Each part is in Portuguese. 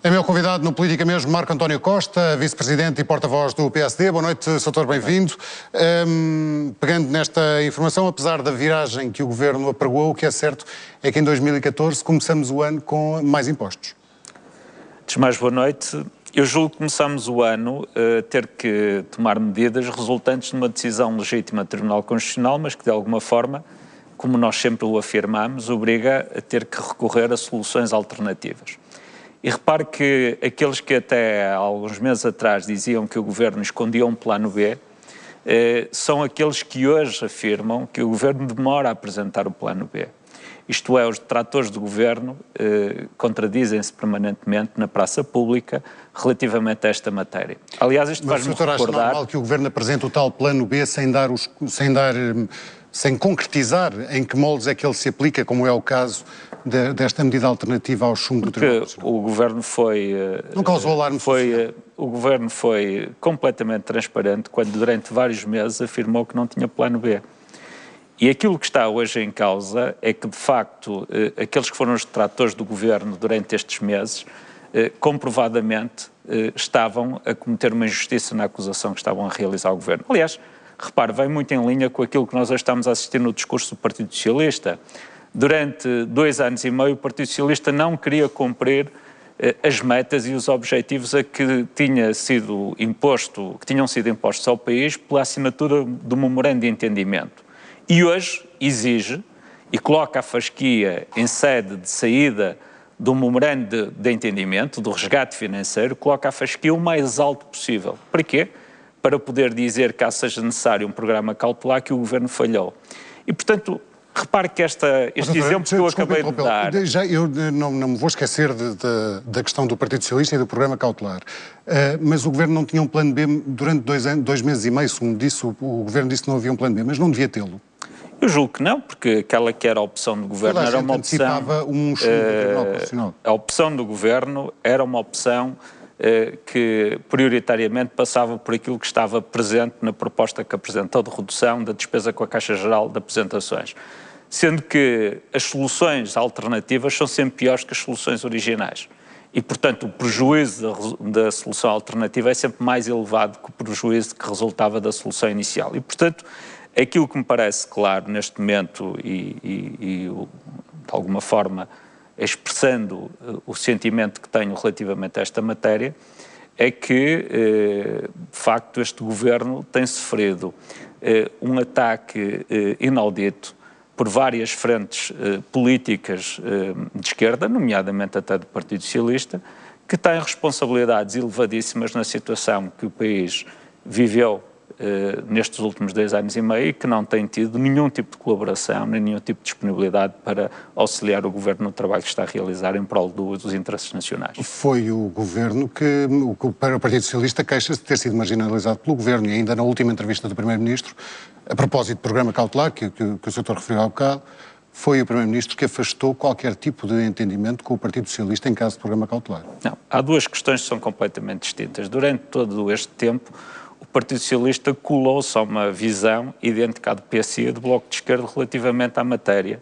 É meu convidado no Política Mesmo, Marco António Costa, vice-presidente e porta-voz do PSD. Boa noite, Sr. Bem-vindo. Pegando nesta informação, apesar da viragem que o Governo apregou, o que é certo é que em 2014 começamos o ano com mais impostos. Antes de mais, boa noite. Eu julgo que começamos o ano a ter que tomar medidas resultantes de uma decisão legítima do Tribunal Constitucional, mas que de alguma forma, como nós sempre o afirmamos, obriga a ter que recorrer a soluções alternativas. E repare que aqueles que até há alguns meses atrás diziam que o Governo escondia um plano B, são aqueles que hoje afirmam que o Governo demora a apresentar o plano B. Isto é, os detratores do Governo contradizem-se permanentemente na praça pública relativamente a esta matéria. Aliás, isto faz-me recordar... Mas o senhor acha normal que o Governo apresente o tal plano B sem concretizar em que moldes é que ele se aplica, como é o caso desta medida alternativa ao chumbo do Tribunal Constitucional? O Governo foi... Não causou alarme social? O Governo foi completamente transparente quando durante vários meses afirmou que não tinha plano B. E aquilo que está hoje em causa é que, de facto, aqueles que foram os detratores do Governo durante estes meses, comprovadamente, estavam a cometer uma injustiça na acusação que estavam a realizar ao Governo. Aliás, repare, vai muito em linha com aquilo que nós hoje estamos a assistir no discurso do Partido Socialista. Durante 2 anos e meio, o Partido Socialista não queria cumprir as metas e os objetivos a que tinham sido impostos ao país pela assinatura do memorando de entendimento. E hoje exige e coloca a fasquia em sede de saída do memorando de entendimento, do resgate financeiro, coloca a fasquia o mais alto possível. Para quê? Para poder dizer, caso seja necessário um programa cautelar, que o Governo falhou. E, portanto, repare que este exemplo que eu acabei de dar... Eu não me vou esquecer da questão do Partido Socialista e do programa cautelar, mas o Governo não tinha um plano B durante 2 meses e meio, segundo disse, o Governo disse que não havia um plano B, mas não devia tê-lo. Eu julgo que não, porque aquela que era a opção do Governo era uma opção... antecipava um chumbo do Tribunal Constitucional. A opção do Governo era uma opção que prioritariamente passava por aquilo que estava presente na proposta que apresentou de redução da despesa com a Caixa Geral de Apresentações. Sendo que as soluções alternativas são sempre piores que as soluções originais. E, portanto, o prejuízo da solução alternativa é sempre mais elevado que o prejuízo que resultava da solução inicial. E, portanto, aquilo que me parece claro neste momento de alguma forma, expressando o sentimento que tenho relativamente a esta matéria, é que, de facto, este Governo tem sofrido um ataque inaudito por várias frentes políticas de esquerda, nomeadamente até do Partido Socialista, que têm responsabilidades elevadíssimas na situação que o país viveu nestes últimos 2 anos e meio e que não têm tido nenhum tipo de colaboração, nem nenhum tipo de disponibilidade para auxiliar o Governo no trabalho que está a realizar em prol dos interesses nacionais. Foi o Governo que o Partido Socialista queixa-se de ter sido marginalizado pelo Governo, e ainda na última entrevista do Primeiro-Ministro, a propósito do programa cautelar, que o Sr. referiu há bocado, foi o Primeiro-Ministro que afastou qualquer tipo de entendimento com o Partido Socialista em caso de programa cautelar. Não, há 2 questões que são completamente distintas. Durante todo este tempo, o Partido Socialista colou-se a uma visão idêntica à do PS e do Bloco de Esquerda relativamente à matéria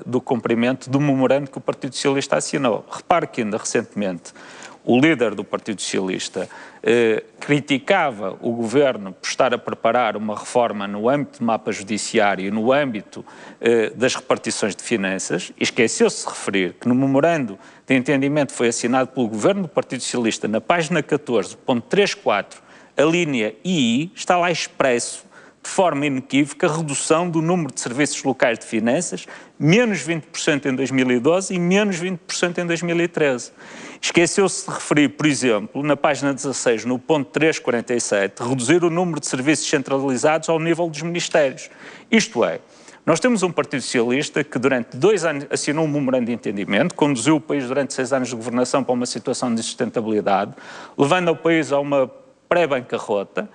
do cumprimento do memorando que o Partido Socialista assinou. Repare que ainda recentemente o líder do Partido Socialista criticava o Governo por estar a preparar uma reforma no âmbito do mapa judiciário e no âmbito das repartições de finanças, e esqueceu-se de referir que no memorando de entendimento foi assinado pelo Governo do Partido Socialista na página 14.34, a linha I, está lá expresso de forma inequívoca a redução do número de serviços locais de finanças, menos 20% em 2012 e menos 20% em 2013. Esqueceu-se de referir, por exemplo, na página 16, no ponto 347, reduzir o número de serviços centralizados ao nível dos ministérios. Isto é, nós temos um Partido Socialista que durante 2 anos assinou um memorando de entendimento, conduziu o país durante 6 anos de governação para uma situação de sustentabilidade, levando o país a uma pré-bancarrota,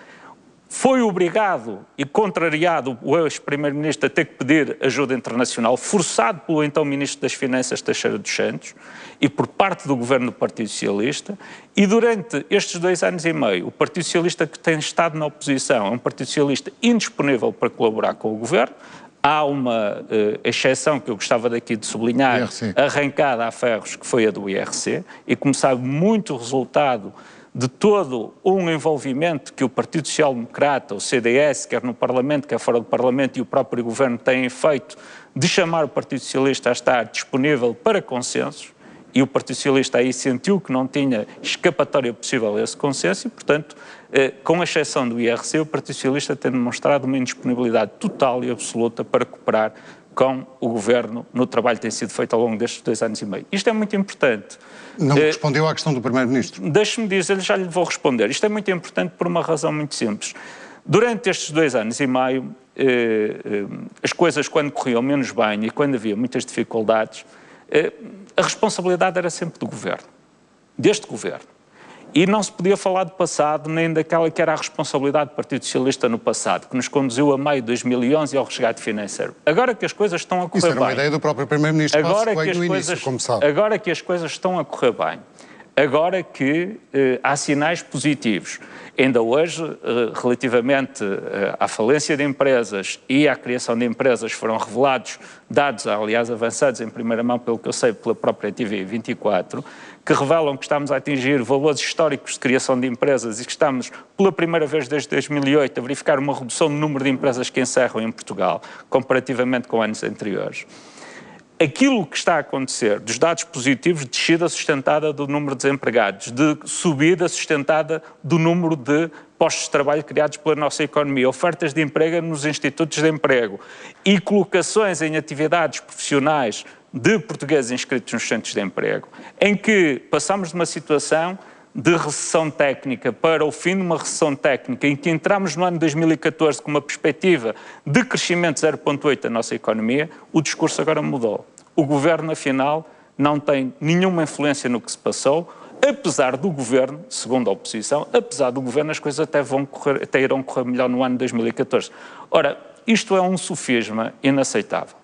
foi obrigado e contrariado o ex-primeiro-ministro a ter que pedir ajuda internacional, forçado pelo então Ministro das Finanças, Teixeira dos Santos, e por parte do Governo do Partido Socialista, e durante estes 2 anos e meio, o Partido Socialista que tem estado na oposição é um Partido Socialista indisponível para colaborar com o Governo, Há uma exceção que eu gostava daqui de sublinhar, IRC. arrancada a ferros, que foi a do IRC, e como sabe, muito resultado de todo um envolvimento que o Partido Social Democrata, o CDS, quer no Parlamento, quer fora do Parlamento, e o próprio Governo têm feito, de chamar o Partido Socialista a estar disponível para consensos, e o Partido Socialista aí sentiu que não tinha escapatória possível a esse consenso e, portanto, com exceção do IRC, o Partido Socialista tem demonstrado uma indisponibilidade total e absoluta para cooperar com o Governo no trabalho que tem sido feito ao longo destes 2 anos e meio. Isto é muito importante. Não respondeu à questão do Primeiro-Ministro. Deixe-me dizer, já lhe vou responder. Isto é muito importante por uma razão muito simples. Durante estes 2 anos e meio, as coisas, quando corriam menos bem e quando havia muitas dificuldades, a responsabilidade era sempre do Governo, deste Governo. E não se podia falar do passado, nem daquela que era a responsabilidade do Partido Socialista no passado, que nos conduziu a maio de 2011 ao resgate financeiro. Agora que as coisas estão a correr bem... Isso era uma ideia do próprio Primeiro-Ministro, agora que as coisas estão a correr bem, agora que há sinais positivos. Ainda hoje, relativamente à falência de empresas e à criação de empresas, foram revelados dados, aliás, avançados em primeira mão, pelo que eu sei, pela própria TV24, que revelam que estamos a atingir valores históricos de criação de empresas e que estamos, pela primeira vez desde 2008, a verificar uma redução do número de empresas que encerram em Portugal, comparativamente com anos anteriores. Aquilo que está a acontecer, dos dados positivos, de descida sustentada do número de desempregados, de subida sustentada do número de postos de trabalho criados pela nossa economia, ofertas de emprego nos institutos de emprego e colocações em atividades profissionais de portugueses inscritos nos centros de emprego, em que passamos de uma situação de recessão técnica para o fim de uma recessão técnica, em que entramos no ano 2014 com uma perspectiva de crescimento de 0,8% da nossa economia, o discurso agora mudou. O Governo, afinal, não tem nenhuma influência no que se passou, apesar do Governo, segundo a oposição, apesar do Governo, as coisas até irão correr melhor no ano 2014. Ora, isto é um sofisma inaceitável.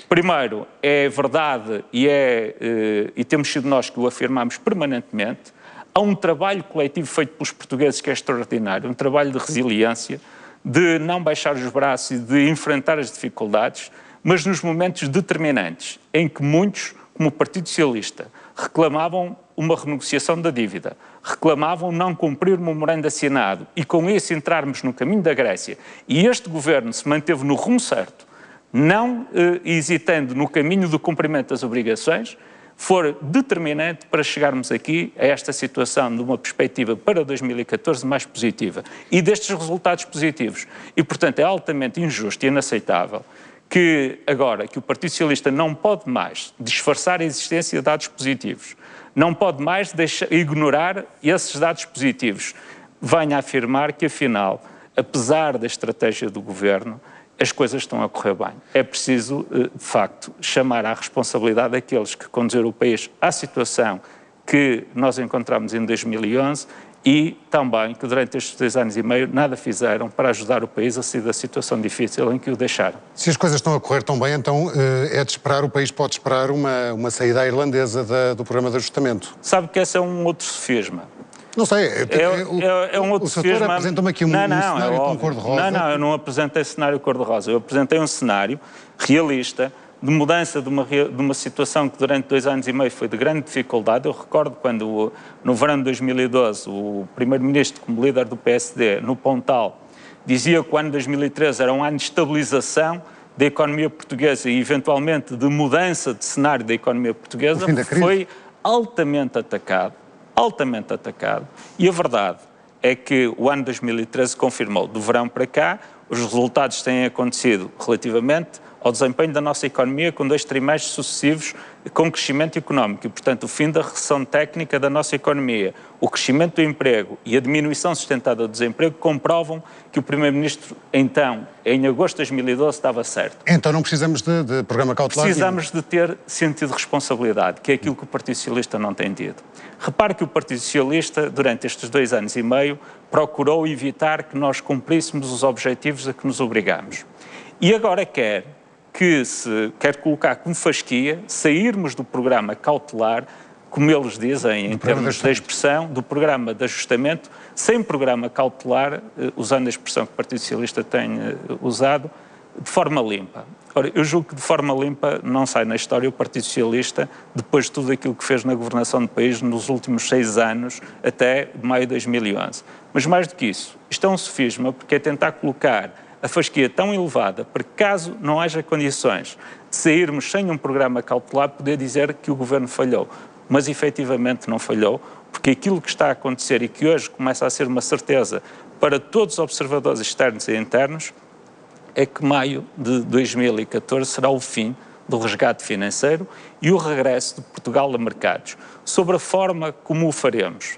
Primeiro, é verdade e temos sido nós que o afirmamos permanentemente. Há um trabalho coletivo feito pelos portugueses que é extraordinário, um trabalho de resiliência, de não baixar os braços e de enfrentar as dificuldades, mas nos momentos determinantes, em que muitos, como o Partido Socialista, reclamavam uma renegociação da dívida, reclamavam não cumprir o memorando assinado e com isso entrarmos no caminho da Grécia, e este Governo se manteve no rumo certo, não hesitando no caminho do cumprimento das obrigações, for determinante para chegarmos aqui a esta situação de uma perspectiva para 2014 mais positiva e destes resultados positivos. E, portanto, é altamente injusto e inaceitável que agora que o Partido Socialista não pode mais disfarçar a existência de dados positivos, não pode mais ignorar esses dados positivos, venha a afirmar que, afinal, apesar da estratégia do Governo, as coisas estão a correr bem. É preciso, de facto, chamar à responsabilidade aqueles que conduziram o país à situação que nós encontramos em 2011 e também que durante estes 2 anos e meio nada fizeram para ajudar o país a sair da situação difícil em que o deixaram. Se as coisas estão a correr tão bem, então é de esperar, o país pode esperar uma saída irlandesa do programa de ajustamento. Sabe que esse é um outro sofisma. Não sei, é um outro o setor apresenta-me aqui um cenário com cor-de-rosa. Não, eu não apresentei cenário cor-de-rosa, eu apresentei um cenário realista de mudança de uma situação que durante 2 anos e meio foi de grande dificuldade. Eu recordo quando, no verão de 2012, o Primeiro-Ministro, como líder do PSD, no Pontal, dizia que o ano de 2013 era um ano de estabilização da economia portuguesa e, eventualmente, de mudança de cenário da economia portuguesa, foi altamente atacado, e a verdade é que o ano 2013 confirmou, do verão para cá, os resultados têm acontecido relativamente ao desempenho da nossa economia com 2 trimestres sucessivos com crescimento económico e, portanto, o fim da recessão técnica da nossa economia, o crescimento do emprego e a diminuição sustentada do desemprego comprovam que o Primeiro-Ministro, então, em agosto de 2012, estava certo. Então não precisamos de programa cautelar? Precisamos de ter sentido de responsabilidade, que é aquilo que o Partido Socialista não tem tido. Repare que o Partido Socialista, durante estes 2 anos e meio, procurou evitar que nós cumpríssemos os objetivos a que nos obrigamos. E agora quer colocar como fasquia sairmos do programa cautelar, como eles dizem, em termos da expressão, do programa de ajustamento, sem programa cautelar, usando a expressão que o Partido Socialista tem usado, de forma limpa. Ora, eu julgo que de forma limpa não sai na história o Partido Socialista depois de tudo aquilo que fez na governação do país nos últimos 6 anos até maio de 2011. Mas mais do que isso, isto é um sofisma porque é tentar colocar a fasquia tão elevada para que, caso não haja condições de sairmos sem um programa cautelar, poder dizer que o Governo falhou. Mas efetivamente não falhou, porque aquilo que está a acontecer e que hoje começa a ser uma certeza para todos os observadores externos e internos é que maio de 2014 será o fim do resgate financeiro e o regresso de Portugal a mercados. Sobre a forma como o faremos,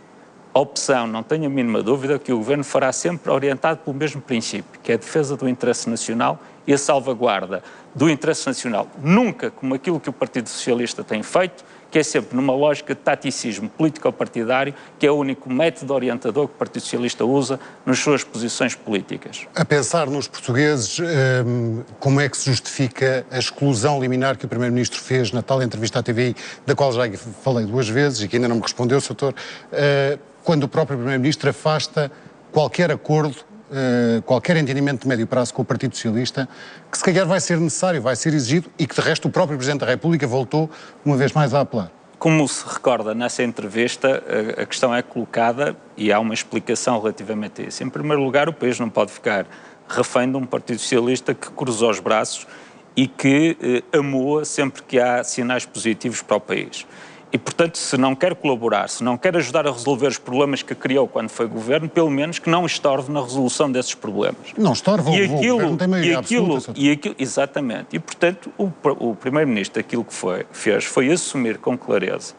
a opção, não tenho a mínima dúvida, que o Governo fará sempre orientado pelo mesmo princípio, que é a defesa do interesse nacional e a salvaguarda do interesse nacional. Nunca como aquilo que o Partido Socialista tem feito, que é sempre numa lógica de taticismo político-partidário, que é o único método orientador que o Partido Socialista usa nas suas posições políticas. A pensar nos portugueses, como é que se justifica a exclusão liminar que o Primeiro-Ministro fez na tal entrevista à TVI, da qual já falei 2 vezes e que ainda não me respondeu, Sr. Doutor, quando o próprio Primeiro-Ministro afasta qualquer acordo, qualquer entendimento de médio prazo com o Partido Socialista, que se calhar vai ser necessário, vai ser exigido e que de resto o próprio Presidente da República voltou uma vez mais a apelar. Como se recorda nessa entrevista, a questão é colocada e há uma explicação relativamente a isso. Em primeiro lugar, o país não pode ficar refém de um Partido Socialista que cruzou os braços e que amoa sempre que há sinais positivos para o país. E, portanto, se não quer colaborar, se não quer ajudar a resolver os problemas que criou quando foi governo, pelo menos que não estorve na resolução desses problemas. Não estorve, o governo tem maioria absoluta. Exatamente. E, portanto, o Primeiro-Ministro aquilo que fez foi assumir com clareza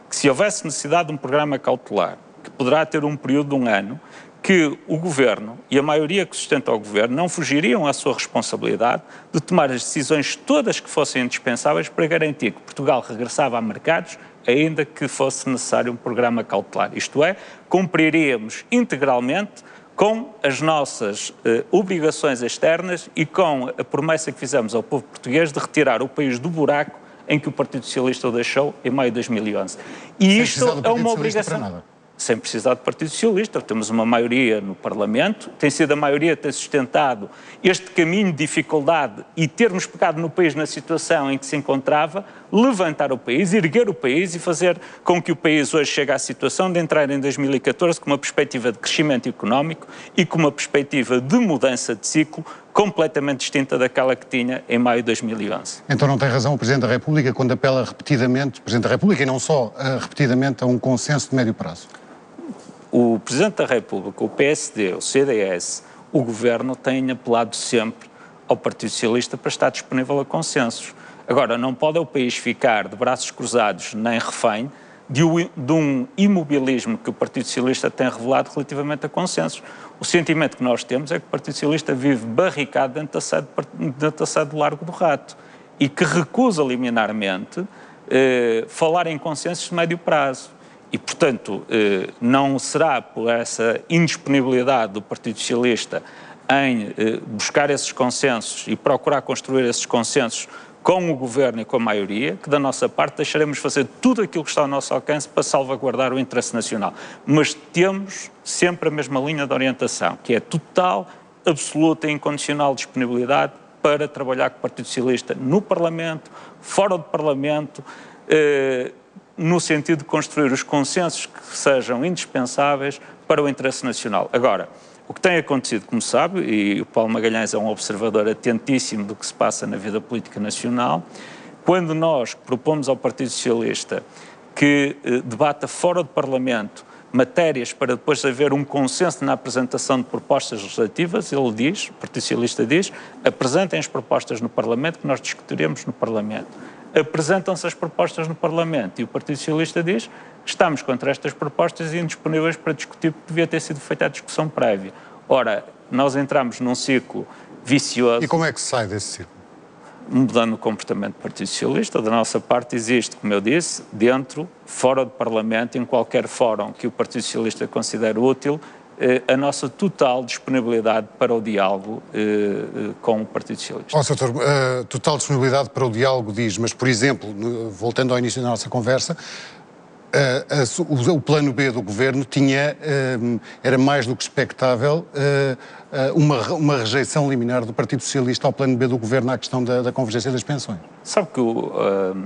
que se houvesse necessidade de um programa cautelar, que poderá ter um período de 1 ano, que o Governo e a maioria que sustenta o Governo não fugiriam à sua responsabilidade de tomar as decisões todas que fossem indispensáveis para garantir que Portugal regressava a mercados, ainda que fosse necessário um programa cautelar. Isto é, cumpriríamos integralmente com as nossas obrigações externas e com a promessa que fizemos ao povo português de retirar o país do buraco em que o Partido Socialista o deixou em maio de 2011. E isto é uma obrigação. Sem precisar do Partido Socialista, temos uma maioria no Parlamento, tem sido a maioria que tem sustentado este caminho de dificuldade e termos pegado no país na situação em que se encontrava, levantar o país, erguer o país e fazer com que o país hoje chegue à situação de entrar em 2014 com uma perspectiva de crescimento económico e com uma perspectiva de mudança de ciclo completamente distinta daquela que tinha em maio de 2011. Então não tem razão o Presidente da República quando apela repetidamente, o Presidente da República e não só, repetidamente a um consenso de médio prazo? O Presidente da República, o PSD, o CDS, o Governo têm apelado sempre ao Partido Socialista para estar disponível a consensos. Agora, não pode o país ficar de braços cruzados nem refém de um imobilismo que o Partido Socialista tem revelado relativamente a consensos. O sentimento que nós temos é que o Partido Socialista vive barricado dentro da sede do Largo do Rato e que recusa liminarmente falar em consensos de médio prazo. E, portanto, não será por essa indisponibilidade do Partido Socialista em buscar esses consensos e procurar construir esses consensos com o Governo e com a maioria, que da nossa parte deixaremos fazer tudo aquilo que está ao nosso alcance para salvaguardar o interesse nacional. Mas temos sempre a mesma linha de orientação, que é total, absoluta e incondicional disponibilidade para trabalhar com o Partido Socialista no Parlamento, fora do Parlamento, no sentido de construir os consensos que sejam indispensáveis para o interesse nacional. Agora, o que tem acontecido, como sabe, e o Paulo Magalhães é um observador atentíssimo do que se passa na vida política nacional, quando nós propomos ao Partido Socialista que debata fora do Parlamento matérias para depois haver um consenso na apresentação de propostas legislativas, ele diz, o Partido Socialista diz, apresentem as propostas no Parlamento que nós discutiremos no Parlamento. Apresentam-se as propostas no Parlamento e o Partido Socialista diz que estamos contra estas propostas e indisponíveis para discutir porque devia ter sido feita a discussão prévia. Ora, nós entramos num ciclo vicioso. E como é que se sai desse ciclo? Mudando o comportamento do Partido Socialista. Da nossa parte existe, como eu disse, dentro, fora do Parlamento, em qualquer fórum que o Partido Socialista considere útil, a nossa total disponibilidade para o diálogo com o Partido Socialista. Sr. Doutor, total disponibilidade para o diálogo diz, mas, por exemplo, voltando ao início da nossa conversa, o plano B do governo era mais do que expectável uma rejeição liminar do Partido Socialista ao plano B do governo à questão da convergência das pensões. Sabe que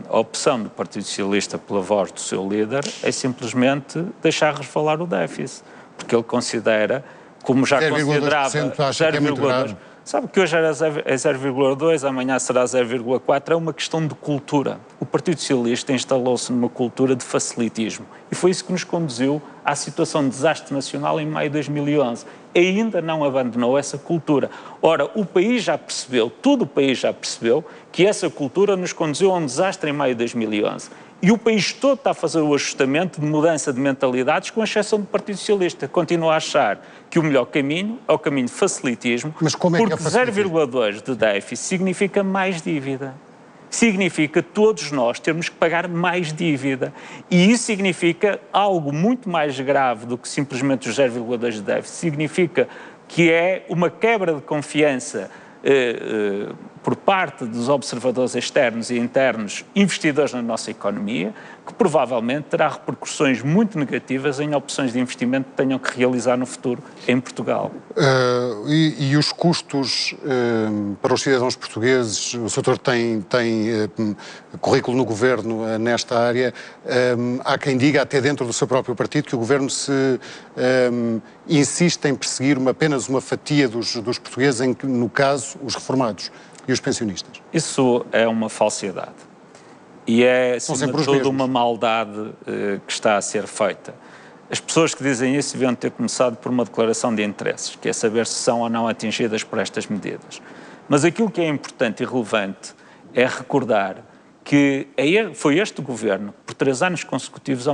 a opção do Partido Socialista pela voz do seu líder é simplesmente deixar resvalar o déficit, porque ele considera, como já considerava 0,2%, sabe que hoje é 0,2, amanhã será 0,4, é uma questão de cultura. O Partido Socialista instalou-se numa cultura de facilitismo e foi isso que nos conduziu à situação de desastre nacional em maio de 2011. Ainda não abandonou essa cultura. Ora, o país já percebeu, todo o país já percebeu que essa cultura nos conduziu a um desastre em maio de 2011. E o país todo está a fazer o ajustamento de mudança de mentalidades, com exceção do Partido Socialista. Continua a achar que o melhor caminho é o caminho de facilitismo, mas como é porque que é 0,2 de déficit significa mais dívida. Significa todos nós termos que pagar mais dívida. E isso significa algo muito mais grave do que simplesmente os 0,2 de déficit. Significa que é uma quebra de confiança por parte dos observadores externos e internos, investidores na nossa economia, que provavelmente terá repercussões muito negativas em opções de investimento que tenham que realizar no futuro em Portugal. E os custos para os cidadãos portugueses, o Sr. tem currículo no Governo nesta área, há quem diga, até dentro do seu próprio partido, que o Governo insiste em perseguir apenas uma fatia dos portugueses, no caso, os reformados e os pensionistas. Isso é uma falsidade. E é, acima de tudo, uma maldade que está a ser feita. As pessoas que dizem isso deviam ter começado por uma declaração de interesses, que é saber se são ou não atingidas por estas medidas. Mas aquilo que é importante e relevante é recordar que foi este governo, por 3 anos consecutivos,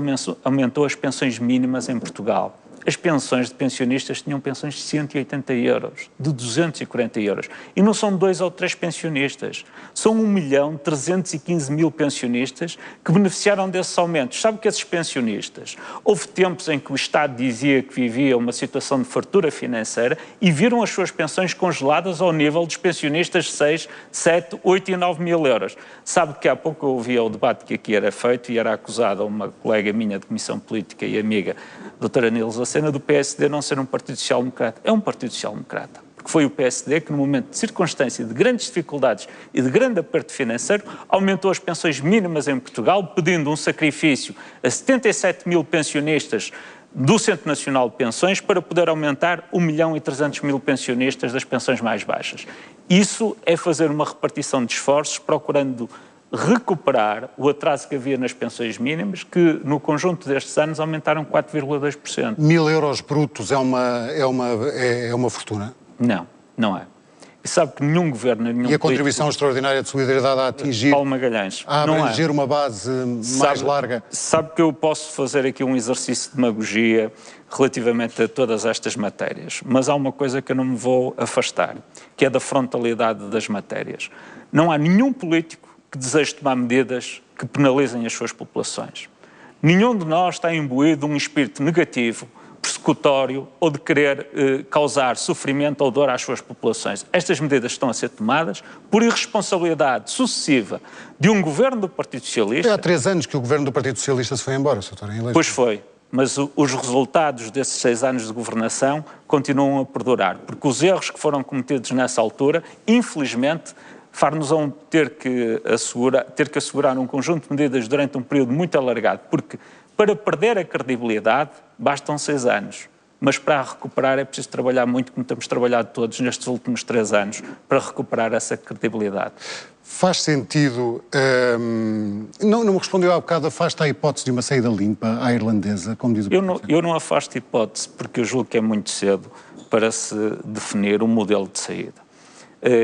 aumentou as pensões mínimas em Portugal. As pensões de pensionistas tinham pensões de 180 euros, de 240 euros. E não são 2 ou 3 pensionistas. São 1.315.000 pensionistas que beneficiaram desses aumentos. Sabe que esses pensionistas, houve tempos em que o Estado dizia que vivia uma situação de fartura financeira e viram as suas pensões congeladas ao nível dos pensionistas de 6, 7, 8 e 9 mil euros. Sabe que há pouco eu ouvia o debate que aqui era feito e era acusada uma colega minha de Comissão Política e amiga, doutora Nilza Sena, do PSD não ser um partido social-democrata. É um partido social-democrata, porque foi o PSD que, no momento de circunstância de grandes dificuldades e de grande aperto financeiro, aumentou as pensões mínimas em Portugal, pedindo um sacrifício a 77.000 pensionistas do Centro Nacional de Pensões para poder aumentar 1.300.000 pensionistas das pensões mais baixas. Isso é fazer uma repartição de esforços procurando recuperar o atraso que havia nas pensões mínimas, que no conjunto destes anos aumentaram 4,2%. 1.000 euros brutos é uma fortuna? Não, não é. E sabe que nenhum governo... Nenhum e a contribuição extraordinária de solidariedade a atingir... Paulo Magalhães. A abranger uma base mais larga? Sabe que eu posso fazer aqui um exercício de demagogia relativamente a todas estas matérias, mas há uma coisa que eu não me vou afastar, que é da frontalidade das matérias. Não há nenhum político que deseje tomar medidas que penalizem as suas populações. Nenhum de nós está imbuído de um espírito negativo, persecutório ou de querer causar sofrimento ou dor às suas populações. Estas medidas estão a ser tomadas por irresponsabilidade sucessiva de um governo do Partido Socialista. Foi há 3 anos que o governo do Partido Socialista se foi embora, Sr. Doutor. Pois foi, mas os resultados desses 6 anos de governação continuam a perdurar, porque os erros que foram cometidos nessa altura, infelizmente, far-nos-ão ter que assegurar um conjunto de medidas durante um período muito alargado, porque para perder a credibilidade bastam 6 anos, mas para a recuperar é preciso trabalhar muito, como temos trabalhado todos nestes últimos 3 anos, para recuperar essa credibilidade. Faz sentido, não me respondeu há bocado, afasta a hipótese de uma saída limpa à irlandesa, como diz o Presidente? Eu não afasto hipótese, porque eu julgo que é muito cedo para se definir um modelo de saída.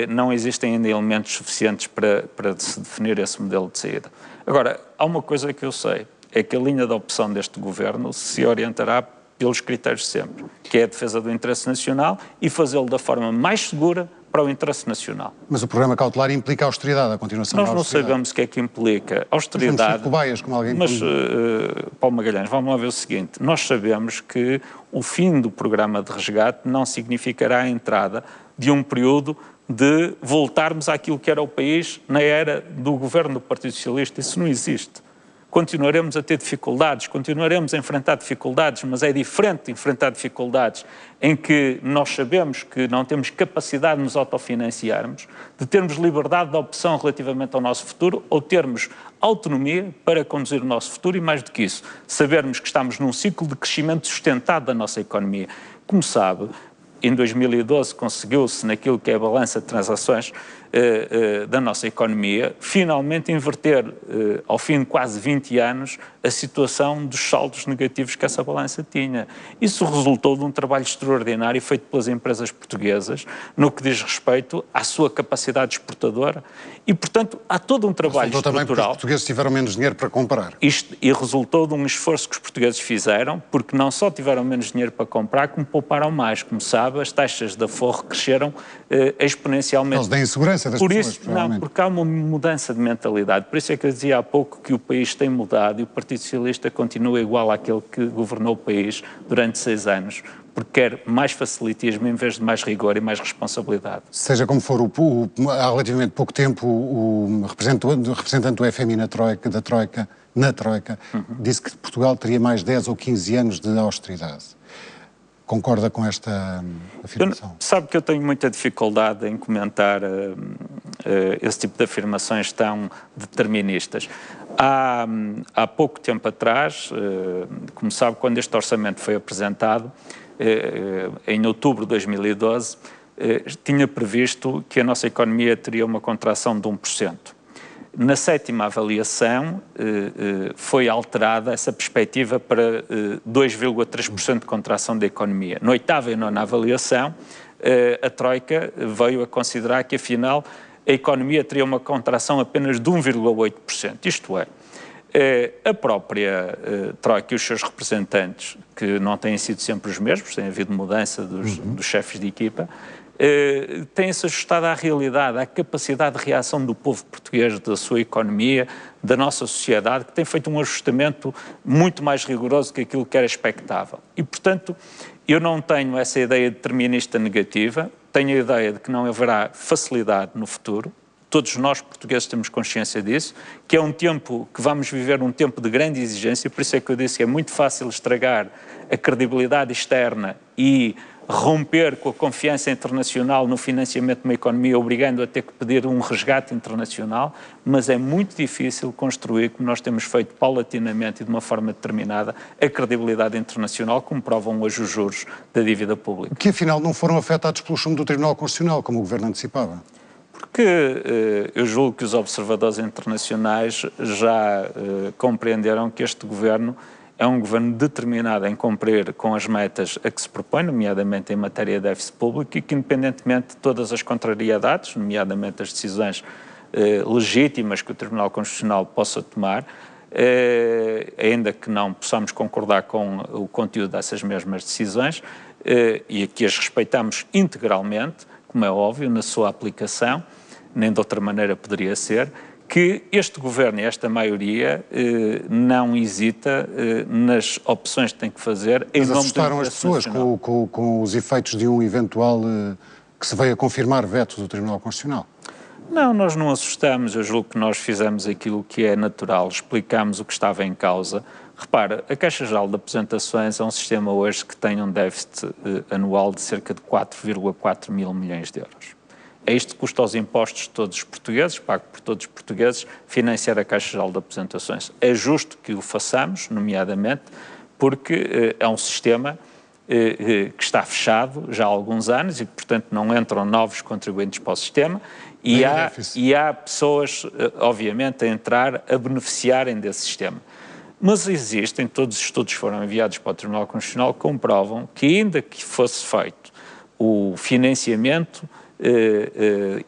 Não existem ainda elementos suficientes para se definir esse modelo de saída. Agora, há uma coisa que eu sei, é que a linha de opção deste governo se orientará pelos critérios sempre, que é a defesa do interesse nacional e fazê-lo da forma mais segura para o interesse nacional. Mas o programa cautelar implica austeridade, a continuação da austeridade. Nós não sabemos o que é que implica austeridade. Somos cobaias, como alguém... Mas, Paulo Magalhães, vamos lá ver o seguinte, nós sabemos que o fim do programa de resgate não significará a entrada de um período de voltarmos àquilo que era o país na era do governo do Partido Socialista. Isso não existe. continuaremos a ter dificuldades, continuaremos a enfrentar dificuldades, mas é diferente de enfrentar dificuldades em que nós sabemos que não temos capacidade de nos autofinanciarmos, de termos liberdade de opção relativamente ao nosso futuro ou termos autonomia para conduzir o nosso futuro e, mais do que isso, sabermos que estamos num ciclo de crescimento sustentado da nossa economia. Como sabe, em 2012 conseguiu-se, naquilo que é a balança de transações da nossa economia, finalmente inverter, ao fim de quase 20 anos, a situação dos saldos negativos que essa balança tinha. Isso resultou de um trabalho extraordinário feito pelas empresas portuguesas no que diz respeito à sua capacidade exportadora e, portanto, há todo um trabalho resultou estrutural. Também porque os portugueses tiveram menos dinheiro para comprar. E resultou de um esforço que os portugueses fizeram, porque não só tiveram menos dinheiro para comprar, como pouparam mais. Como sabe, as taxas de aforro cresceram exponencialmente. Eles têm insegurança das pessoas, Não, porque há uma mudança de mentalidade. Por isso é que eu dizia há pouco que o país tem mudado e o Partido Socialista continua igual àquele que governou o país durante 6 anos, porque quer mais facilitismo em vez de mais rigor e mais responsabilidade. Seja como for, há relativamente pouco tempo, o representante do FMI na Troika, disse que Portugal teria mais 10 ou 15 anos de austeridade. Concorda com esta afirmação? Sabe que eu tenho muita dificuldade em comentar esse tipo de afirmações tão deterministas. Há pouco tempo atrás, como sabe, quando este orçamento foi apresentado, em outubro de 2012, tinha previsto que a nossa economia teria uma contração de 1%. Na 7ª avaliação foi alterada essa perspectiva para 2,3% de contração da economia. Na 8ª e 9ª avaliação, a Troika veio a considerar que, afinal, a economia teria uma contração apenas de 1,8%. Isto é, a própria Troika e os seus representantes, que não têm sido sempre os mesmos, tem havido mudança dos chefes de equipa, têm-se ajustado à realidade, à capacidade de reação do povo português, da sua economia, da nossa sociedade, que tem feito um ajustamento muito mais rigoroso que aquilo que era expectável. E, portanto, eu não tenho essa ideia determinista negativa, tenho a ideia de que não haverá facilidade no futuro. Todos nós, portugueses, temos consciência disso, que é um tempo que vamos viver, um tempo de grande exigência, por isso é que eu disse que é muito fácil estragar a credibilidade externa e romper com a confiança internacional no financiamento de uma economia, obrigando a ter que pedir um resgate internacional, mas é muito difícil construir, como nós temos feito paulatinamente e de uma forma determinada, a credibilidade internacional, como provam hoje os juros da dívida pública. Que afinal não foram afetados pelo chumbo do Tribunal Constitucional, como o Governo antecipava. Porque eu julgo que os observadores internacionais já compreenderam que este governo é um governo determinado em cumprir com as metas a que se propõe, nomeadamente em matéria de déficit público, e que, independentemente de todas as contrariedades, nomeadamente as decisões legítimas que o Tribunal Constitucional possa tomar, ainda que não possamos concordar com o conteúdo dessas mesmas decisões, e que as respeitamos integralmente, como é óbvio, na sua aplicação, nem de outra maneira poderia ser, que este governo e esta maioria não hesita nas opções que tem que fazer em nome do interesse nacional. Mas assustaram as pessoas com os efeitos de um eventual, que se veio a confirmar, veto do Tribunal Constitucional? Não, nós não assustamos. Eu julgo que nós fizemos aquilo que é natural, explicámos o que estava em causa. Repara, a Caixa Geral de Apresentações é um sistema hoje que tem um déficit anual de cerca de 4,4 mil milhões de euros. É isto que custa aos impostos de todos os portugueses, pago por todos os portugueses, financiar a Caixa Geral de Apresentações. É justo que o façamos, nomeadamente, porque é um sistema que está fechado já há alguns anos e que, portanto, não entram novos contribuintes para o sistema e há pessoas, obviamente, a entrar, a beneficiarem desse sistema. Mas existem, todos os estudos que foram enviados para o Tribunal Constitucional comprovam que, ainda que fosse feito o financiamento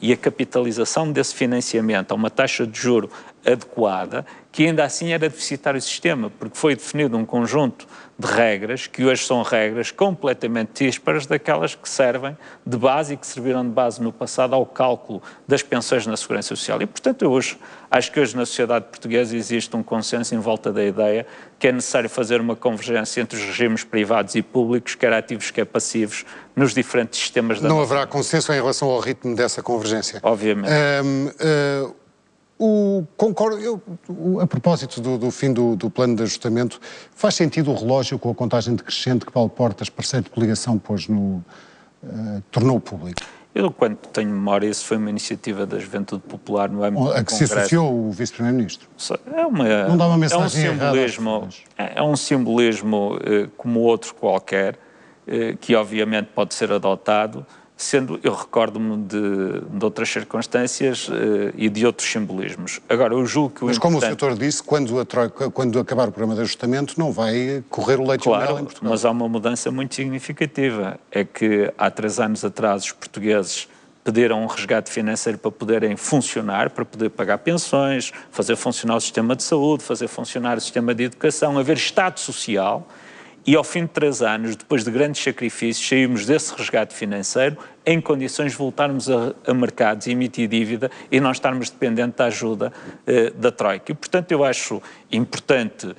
e a capitalização desse financiamento a uma taxa de juro adequada, que ainda assim era deficitário o sistema, porque foi definido um conjunto de regras, que hoje são regras completamente díspares daquelas que servem de base e que serviram de base no passado ao cálculo das pensões na Segurança Social. E, portanto, eu acho que hoje na sociedade portuguesa existe um consenso em volta da ideia que é necessário fazer uma convergência entre os regimes privados e públicos, quer ativos, quer passivos, nos diferentes sistemas da Não haverá consenso em relação ao ritmo dessa convergência? Obviamente. Concordo, a propósito do fim do plano de ajustamento, faz sentido o relógio com a contagem decrescente que Paulo Portas, parceiro de coligação, tornou público? Eu, quando tenho memória, isso foi uma iniciativa da Juventude Popular no âmbito do A que se Congresso. associou o Vice-Primeiro-Ministro. Não dá uma mensagem errada. É um simbolismo como outro qualquer, que obviamente pode ser adotado, sendo, eu recordo-me de outras circunstâncias e de outros simbolismos. Agora, eu julgo que o Mas como o Sr. disse, quando acabar o programa de ajustamento, não vai correr o leite e o mel em Portugal. Mas há uma mudança muito significativa. É que há 3 anos atrás os portugueses pediram um resgate financeiro para poderem funcionar, para poder pagar pensões, fazer funcionar o sistema de saúde, fazer funcionar o sistema de educação, haver Estado social. E ao fim de 3 anos, depois de grandes sacrifícios, saímos desse resgate financeiro em condições de voltarmos a mercados e emitir dívida e não estarmos dependentes da ajuda da Troika. E, portanto, eu acho importante,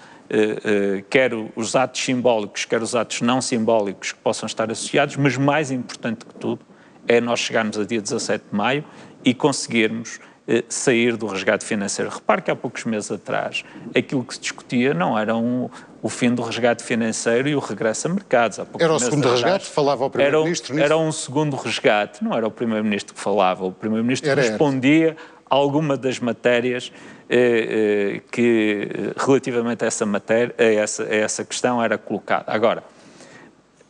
quer os atos simbólicos, quer os atos não simbólicos que possam estar associados, mas mais importante que tudo é nós chegarmos a dia 17 de maio e conseguirmos sair do resgate financeiro. Repare que há poucos meses atrás aquilo que se discutia não era o fim do resgate financeiro e o regresso a mercados. Era o segundo resgate? Falava o Primeiro-Ministro nisso? Era um segundo resgate, não era o Primeiro-Ministro que falava, o Primeiro-Ministro respondia a alguma das matérias que relativamente a essa matéria, a essa questão era colocada. Agora,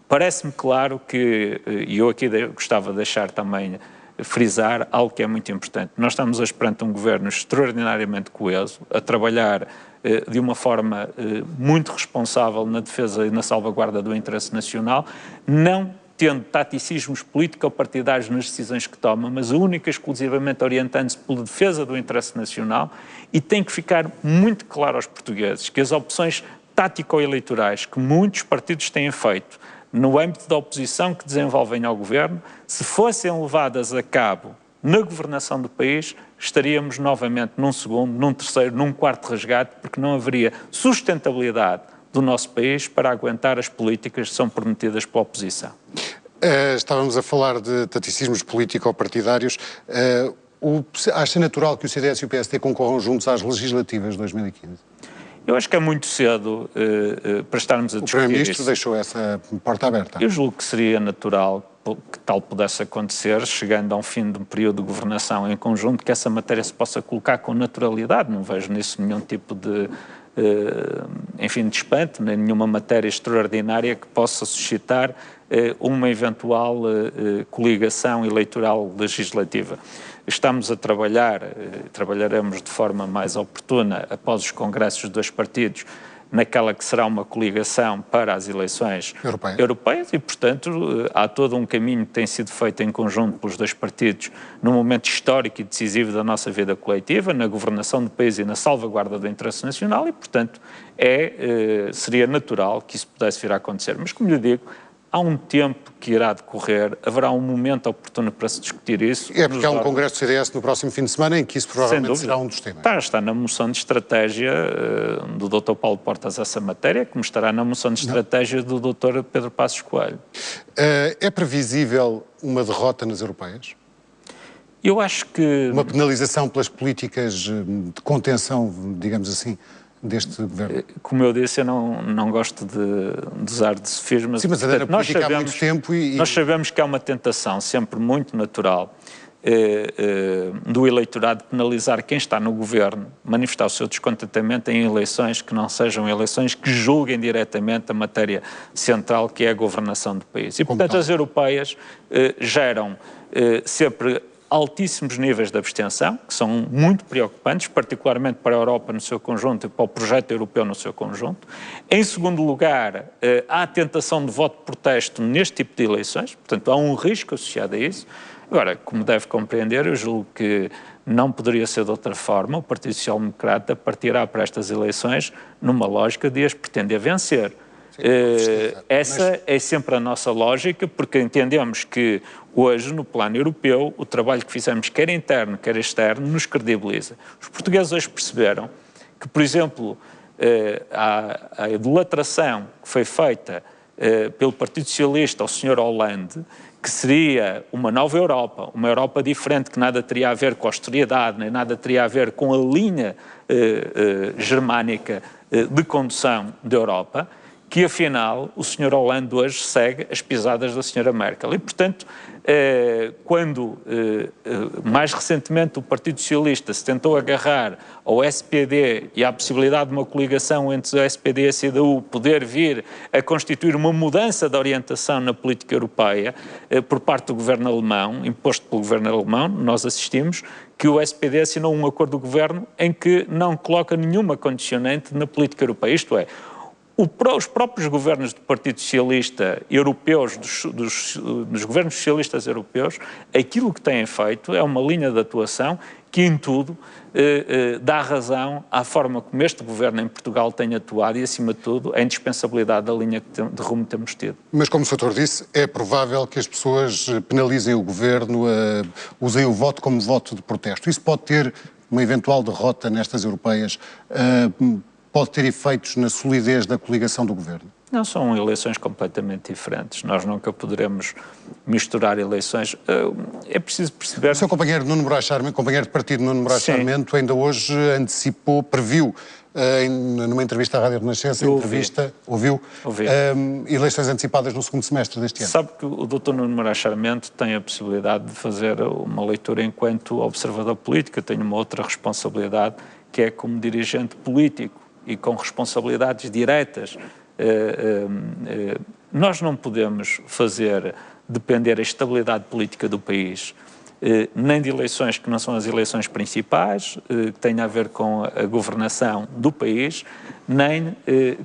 parece-me claro que, e eu aqui gostava de deixar também frisar algo que é muito importante. Nós estamos hoje perante um governo extraordinariamente coeso, a trabalhar de uma forma muito responsável na defesa e na salvaguarda do interesse nacional, não tendo taticismos político-partidários nas decisões que toma, mas única e exclusivamente orientando-se pela defesa do interesse nacional, e tem que ficar muito claro aos portugueses que as opções tático-eleitorais que muitos partidos têm feito no âmbito da oposição que desenvolvem ao governo, se fossem levadas a cabo na governação do país, estaríamos novamente num segundo, num terceiro, num quarto resgate, porque não haveria sustentabilidade do nosso país para aguentar as políticas que são prometidas pela oposição. Estávamos a falar de taticismos político-partidários. Acha natural que o CDS e o PSD concorram juntos às legislativas de 2015? Eu acho que é muito cedo para estarmos a discutir isso. O Primeiro-Ministro deixou essa porta aberta. Eu julgo que seria natural que tal pudesse acontecer, chegando a um fim de um período de governação em conjunto, que essa matéria se possa colocar com naturalidade. Não vejo nisso nenhum tipo de espanto, nem nenhuma matéria extraordinária que possa suscitar uma eventual coligação eleitoral legislativa. Estamos a trabalharemos de forma mais oportuna após os congressos dos 2 partidos, naquela que será uma coligação para as eleições europeias e, portanto, há todo um caminho que tem sido feito em conjunto pelos 2 partidos num momento histórico e decisivo da nossa vida coletiva, na governação do país e na salvaguarda do interesse nacional e, portanto, seria natural que isso pudesse vir a acontecer. Mas, como lhe digo, há um tempo que irá decorrer, haverá um momento oportuno para se discutir isso. É porque há um congresso do CDS no próximo fim de semana em que isso provavelmente será um dos temas. Está na moção de estratégia do Dr. Paulo Portas essa matéria, como estará na moção de estratégia do Dr. Pedro Passos Coelho. É previsível uma derrota nas europeias? Eu acho que... Uma penalização pelas políticas de contenção, digamos assim, deste governo? Como eu disse, eu não gosto de usar de sofismas. Sim, mas a da política há muito tempo e... Nós sabemos que há uma tentação sempre muito natural do eleitorado de penalizar quem está no governo, manifestar o seu descontentamento em eleições que não sejam eleições que julguem diretamente a matéria central que é a governação do país. E, portanto, as europeias geram sempre altíssimos níveis de abstenção, que são muito preocupantes, particularmente para a Europa no seu conjunto e para o projeto europeu no seu conjunto. Em segundo lugar, há a tentação de voto de protesto neste tipo de eleições, portanto há um risco associado a isso. Agora, como deve compreender, eu julgo que não poderia ser de outra forma. O Partido Social Democrata partirá para estas eleições numa lógica de as pretender vencer. Essa é sempre a nossa lógica, porque entendemos que hoje, no plano europeu, o trabalho que fizemos, quer interno, quer externo, nos credibiliza. Os portugueses hoje perceberam que, por exemplo, a idolatração que foi feita pelo Partido Socialista ao Sr. Hollande, que seria uma nova Europa, uma Europa diferente, que nada teria a ver com a austeridade, nem nada teria a ver com a linha germânica de condução da Europa, que afinal o Sr. Hollande hoje segue as pisadas da Sra. Merkel. E, portanto, quando mais recentemente o Partido Socialista se tentou agarrar ao SPD e à possibilidade de uma coligação entre o SPD e a CDU poder vir a constituir uma mudança de orientação na política europeia por parte do governo alemão, imposto pelo governo alemão, nós assistimos que o SPD assinou um acordo do governo em que não coloca nenhuma condicionante na política europeia, isto é, os próprios governos do Partido Socialista europeus, dos governos socialistas europeus, aquilo que têm feito é uma linha de atuação que em tudo dá razão à forma como este governo em Portugal tem atuado e, acima de tudo, a indispensabilidade da linha de rumo que temos tido. Mas, como o Sr. disse, é provável que as pessoas penalizem o governo, usem o voto como voto de protesto. Isso pode ter uma eventual derrota nestas europeias, pode ter efeitos na solidez da coligação do governo? Não, são eleições completamente diferentes. Nós nunca poderemos misturar eleições. É preciso perceber... O seu companheiro Nuno Moraes Charmento, companheiro de partido Nuno Moraes Charmento, ainda hoje antecipou, previu, numa entrevista à Rádio Renascença, ouviu eleições antecipadas no segundo semestre deste ano. Sabe que o Dr. Nuno Moraes Charmento tem a possibilidade de fazer uma leitura enquanto observador político. Eu tenho uma outra responsabilidade, que é como dirigente político e com responsabilidades diretas. Nós não podemos fazer depender a estabilidade política do país nem de eleições que não são as eleições principais, que têm a ver com a governação do país, nem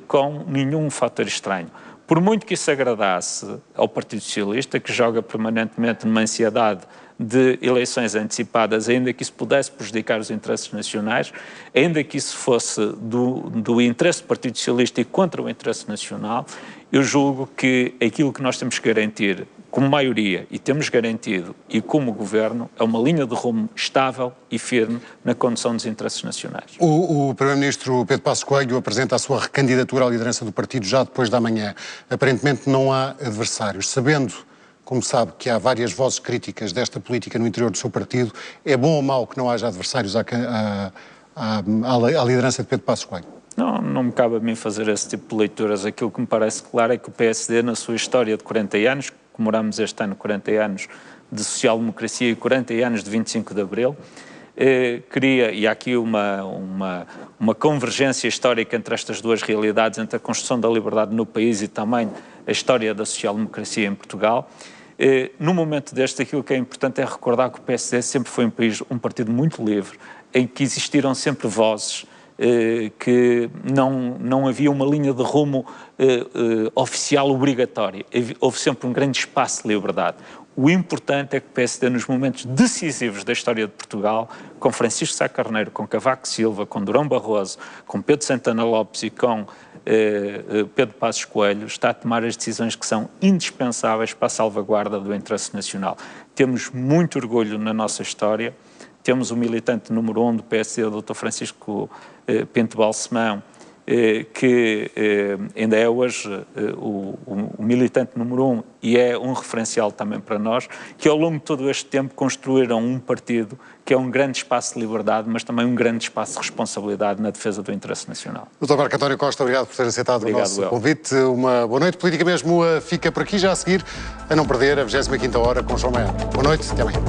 com nenhum fator estranho. Por muito que isso agradasse ao Partido Socialista, que joga permanentemente numa ansiedade de eleições antecipadas, ainda que isso pudesse prejudicar os interesses nacionais, ainda que isso fosse do interesse do Partido Socialista e contra o interesse nacional, eu julgo que aquilo que nós temos que garantir como maioria, e temos garantido, e como governo, é uma linha de rumo estável e firme na condução dos interesses nacionais. O Primeiro-Ministro Pedro Passos Coelho apresenta a sua recandidatura à liderança do partido já depois da manhã. Aparentemente não há adversários. Sabendo, como sabe, que há várias vozes críticas desta política no interior do seu partido, é bom ou mau que não haja adversários à liderança de Pedro Passos Coelho? Não me cabe a mim fazer esse tipo de leituras. Aquilo que me parece claro é que o PSD, na sua história de 40 anos, comemoramos este ano 40 anos de social-democracia e 40 anos de 25 de Abril, queria, e há aqui uma convergência histórica entre estas duas realidades, entre a construção da liberdade no país e também a história da social-democracia em Portugal. No momento deste, aquilo que é importante é recordar que o PSD sempre foi um partido muito livre, em que existiram sempre vozes, que não havia uma linha de rumo oficial obrigatória. Houve sempre um grande espaço de liberdade. O importante é que o PSD, nos momentos decisivos da história de Portugal, com Francisco Sá Carneiro, com Cavaco Silva, com Durão Barroso, com Pedro Santana Lopes e com Pedro Passos Coelho, está a tomar as decisões que são indispensáveis para a salvaguarda do interesse nacional. Temos muito orgulho na nossa história. Temos o militante número 1 do PSD, o Dr. Francisco Pinto Balsemão, que ainda é hoje o militante número 1 e é um referencial também para nós, que ao longo de todo este tempo construíram um partido que é um grande espaço de liberdade, mas também um grande espaço de responsabilidade na defesa do interesse nacional. Dr. Marco António Costa, obrigado por ter aceitado o nosso convite. Uma boa noite. Política Mesmo fica por aqui já a seguir, a não perder a 25ª hora com João Maior. Boa noite, até amanhã.